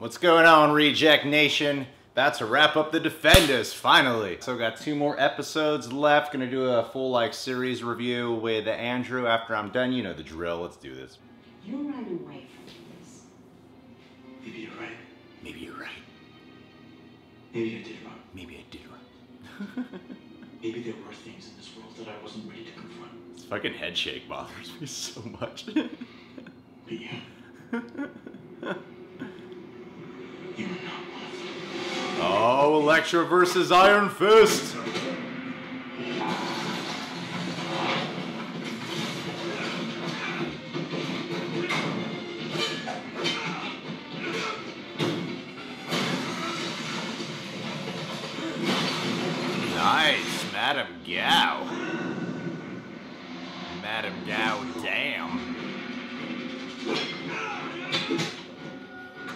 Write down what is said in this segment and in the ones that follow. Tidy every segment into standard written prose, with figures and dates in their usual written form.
What's going on, Reject Nation? About to wrap up the Defenders, finally. So got 2 more episodes left. Gonna do a full series review with Andrew after I'm done. You know the drill. Let's do this. You ran away from this. Maybe you're right. Maybe you're right. Maybe I did wrong. Maybe I did wrong. Maybe there were things in this world that I wasn't ready to confront. This fucking head shake bothers me so much. But yeah. You were not one of them. Oh, Elektra versus Iron Fist. Nice, Madame Gao. Madame Gao, damn.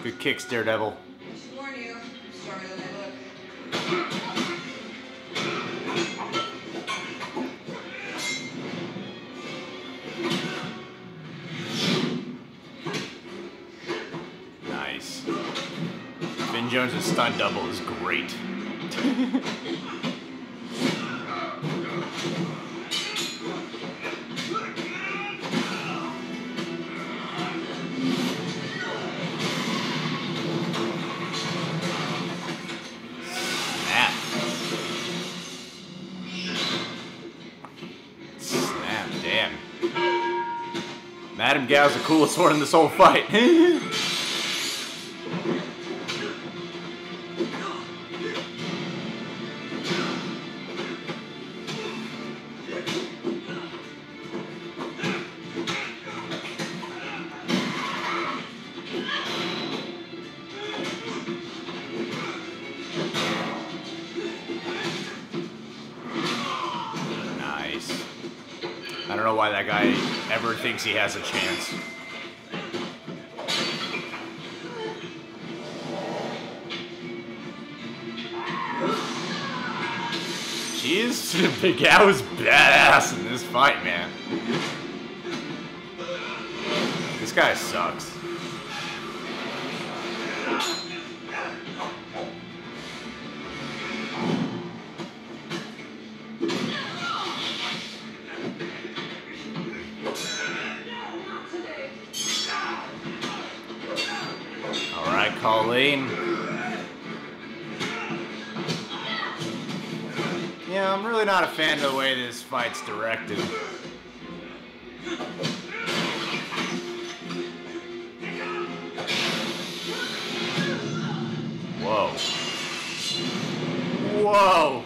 Good kicks, Daredevil. Just warn you, I'm sorry that I look. Nice. Finn Jones' stunt double is great. Madame Gao's the coolest one in this whole fight. Nice. I don't know why that guy ever thinks he has a chance. Jeez, Big Al is badass in this fight, man. This guy sucks. Alright, Colleen. Yeah, I'm really not a fan of the way this fight's directed. Whoa. Whoa!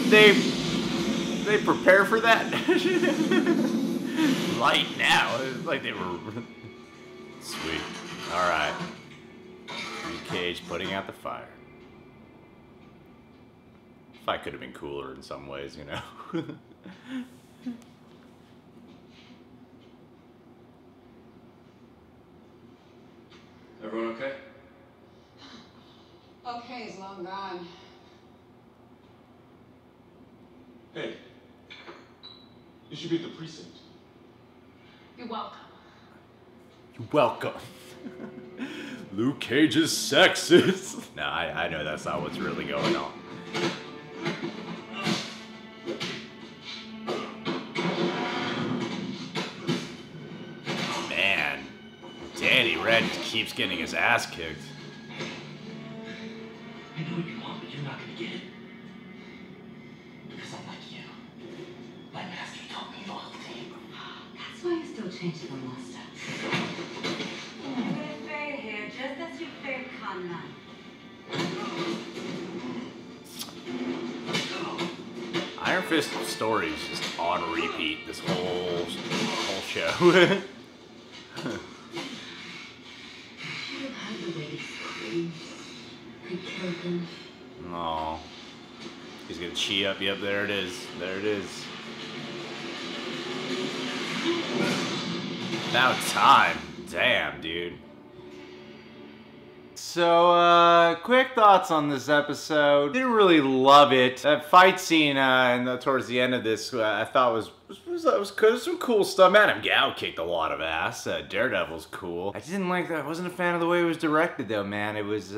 Did they prepare for that? Light now. It's like they were... Sweet. Alright. Cage putting out the fire. Fight could have been cooler in some ways, you know. Everyone okay? Okay, he's long gone. Hey. You should be at the precinct. You're welcome. You're welcome. Luke Cage is sexist. Nah, I know that's not what's really going on. Man, Danny Red keeps getting his ass kicked. I know what you want, but you're not gonna get it. Because I'm like you. My master taught me loyalty. That's why you still change the master. I'm gonna fade here, just as you fade Kanna. Iron Fist story is just on repeat this whole show. Aw. He's gonna chi up. Yep, there it is. There it is. About time. Damn, dude. So, quick thoughts on this episode. Didn't really love it. That fight scene towards the end of this I thought was was some cool stuff. Madame Gao kicked a lot of ass. Daredevil's cool. I didn't like that. I wasn't a fan of the way it was directed, though, man. It was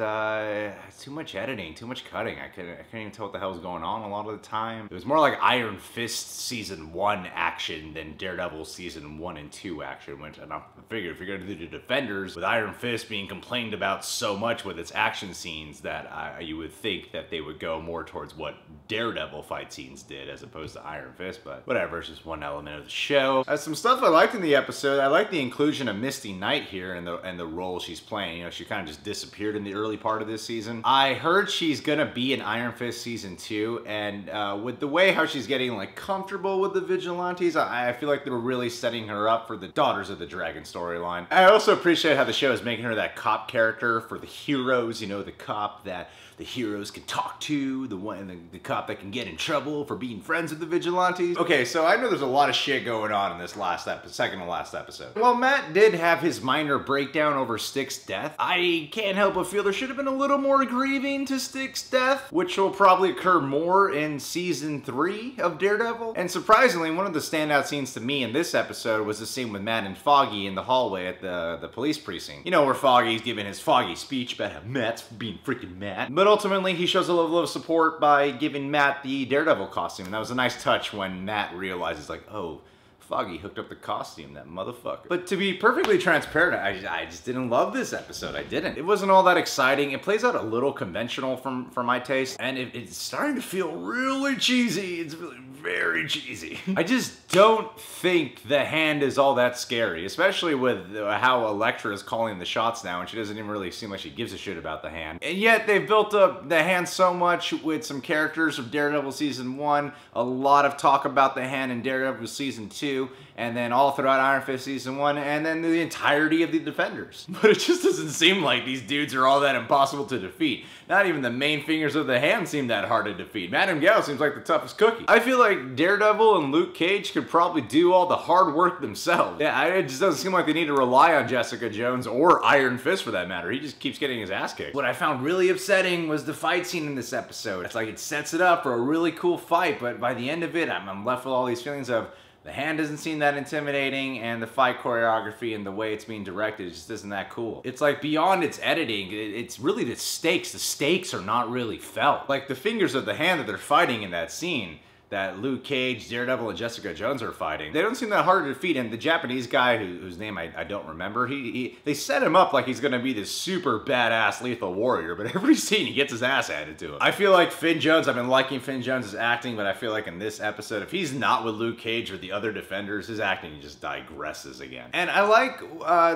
too much editing, too much cutting. I couldn't even tell what the hell was going on a lot of the time. It was more like Iron Fist season 1 action than Daredevil season 1 and 2 action. Which I figured if you're gonna do the Defenders with Iron Fist being complained about so much with its action scenes, that you would think that they would go more towards what Daredevil fight scenes did as opposed to Iron Fist. But whatever, it's just one element of the show. Some stuff I liked in the episode. I liked the inclusion of Misty Knight here and the role she's playing. You know, she kind of just disappeared in the early part of this season. I heard she's gonna be in Iron Fist season 2, and with the way how she's getting like comfortable with the vigilantes, I feel like they were really setting her up for the Daughters of the Dragon storyline. I also appreciate how the show is making her that cop character for the heroes. You know, the cop that the heroes can talk to, the cop that can get in trouble for being friends with the vigilantes. Okay, so I know there's a lot of shit going on in this second to last episode. While Matt did have his minor breakdown over Stick's death, I can't help but feel there should have been a little more grieving to Stick's death, which will probably occur more in season 3 of Daredevil. And surprisingly, one of the standout scenes to me in this episode was the scene with Matt and Foggy in the hallway at the police precinct. You know, where Foggy's giving his Foggy speech about how Matt's being freaking Matt. But ultimately, he shows a level of support by giving Matt the Daredevil costume. And that was a nice touch when Matt realizes, like, oh, Foggy hooked up the costume, that motherfucker. But to be perfectly transparent, I just didn't love this episode. I didn't. It wasn't all that exciting. It plays out a little conventional for my taste, and it's starting to feel really cheesy. It's really very cheesy. I just don't think the Hand is all that scary, especially with how Elektra is calling the shots now, and she doesn't even really seem like she gives a shit about the Hand. And yet they've built up the Hand so much with some characters from Daredevil season 1, a lot of talk about the Hand in Daredevil season 2, and then all throughout Iron Fist season 1, and then the entirety of the Defenders. But it just doesn't seem like these dudes are all that impossible to defeat. Not even the main fingers of the Hand seem that hard to defeat. Madame Gao seems like the toughest cookie. I feel like Daredevil and Luke Cage could probably do all the hard work themselves. Yeah, it just doesn't seem like they need to rely on Jessica Jones or Iron Fist for that matter. He just keeps getting his ass kicked. What I found really upsetting was the fight scene in this episode. It's like it sets it up for a really cool fight, but by the end of it, I'm left with all these feelings of the Hand doesn't seem that intimidating, and the fight choreography and the way it's being directed just isn't that cool. It's like beyond its editing, it's really the stakes. The stakes are not really felt. Like the fingers of the Hand that they're fighting in that scene, that Luke Cage, Daredevil, and Jessica Jones are fighting, they don't seem that hard to defeat. And the Japanese guy, whose name I don't remember, they set him up like he's gonna be this super badass lethal warrior, but every scene he gets his ass handed to him. I feel like Finn Jones, I've been liking Finn Jones' acting, but I feel like in this episode, if he's not with Luke Cage or the other Defenders, his acting just digresses again. And I like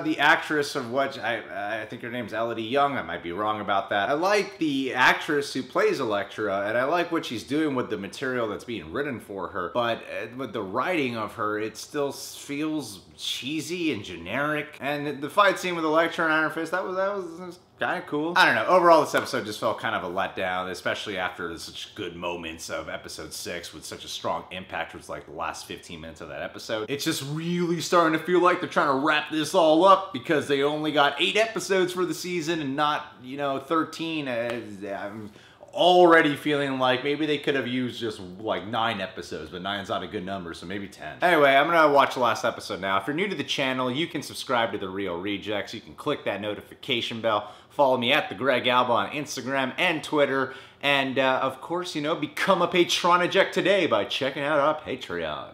the actress of what, I think her name's Elodie Young, I might be wrong about that. I like the actress who plays Elektra, and I like what she's doing with the material that's being written for her, but with the writing of her, it still feels cheesy and generic. And the fight scene with Elektra and Iron Fist, that was kind of cool. I don't know, overall this episode just felt kind of a letdown, especially after such good moments of episode 6 with such a strong impact towards like the last 15 minutes of that episode. It's just really starting to feel like they're trying to wrap this all up because they only got 8 episodes for the season and not, you know, 13. I'm already feeling like maybe they could have used just like 9 episodes, but 9's not a good number, so maybe 10. Anyway, I'm gonna watch the last episode now. If you're new to the channel, you can subscribe to The Real Rejects. You can click that notification bell. Follow me at The Greg Alba on Instagram and Twitter. And of course, you know, become a Patron eject today by checking out our Patreon.